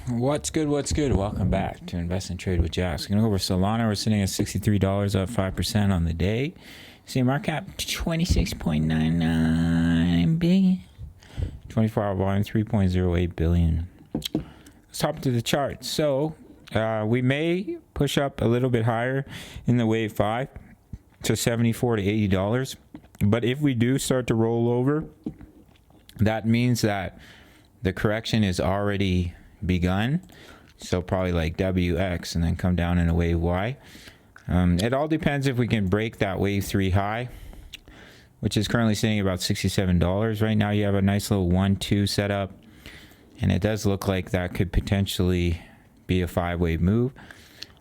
What's good? What's good? Welcome back to Invest and Trade with Jax. We're going to go over Solana. We're sitting at $63, up 5% on the day. See, market cap 26.99 billion. 24-hour volume 3.08 billion. Let's hop into the chart. So we may push up a little bit higher in the wave 5 to $74 to $80. But if we do start to roll over, that means that the correction is already begun. So probably like WX and then come down in a wave Y. It all depends if we can break that wave 3 high, which is currently sitting at about $67. Right now you have a nice little 1-2 setup, and it does look like that could potentially be a 5-wave move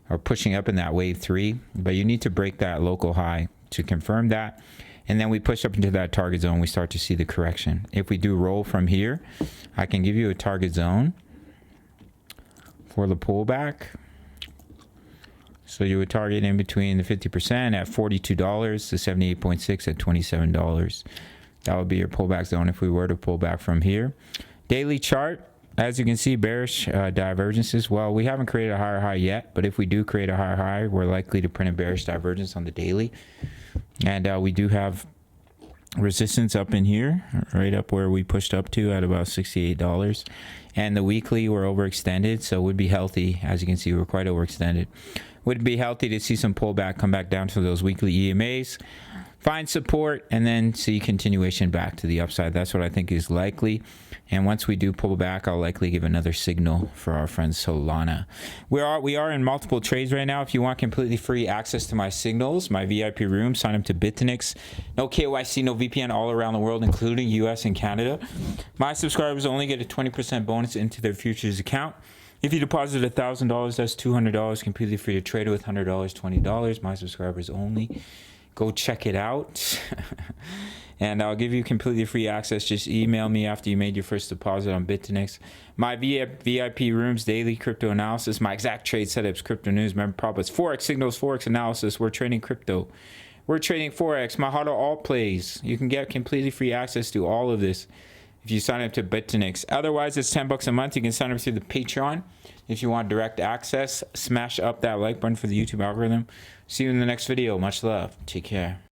or pushing up in that wave 3, but you need to break that local high to confirm that. And then we push up into that target zone, we start to see the correction. If we do roll from here, I can give you a target zone for the pullback. So you would target in between the 50% at $42 to 78.6 at $27. That would be your pullback zone if we were to pull back from here. Daily chart, as you can see, bearish divergences. Well, we haven't created a higher high yet, but if we do create a higher high, we're likely to print a bearish divergence on the daily. And we do have resistance up in here, right up where we pushed up to at about $68. And the weekly, we're overextended, so it would be healthy. As you can see, we're quite overextended. Would be healthy to see some pullback, come back down to those weekly EMAs, find support, and then see continuation back to the upside. That's what I think is likely. And once we do pull back, I'll likely give another signal for our friend Solana. We are in multiple trades right now. If you want completely free access to my signals, my VIP room, sign up to BITUNIX. No KYC, no VPN, all around the world, including US and Canada. My subscribers only get a 20% bonus into their futures account. If you deposit $1,000, that's $200 completely free to trade with. $100, $20. My subscribers only. Go check it out. And I'll give you completely free access. Just email me after you made your first deposit on BITUNIX. My VIP rooms, daily crypto analysis, my exact trade setups, crypto news, member profits, Forex signals, Forex analysis. We're trading crypto. We're trading Forex. My how to all plays. You can get completely free access to all of this if you sign up to BITUNIX. Otherwise, it's $10 a month. You can sign up through the Patreon if you want direct access. Smash up that like button for the YouTube algorithm. See you in the next video. Much love. Take care.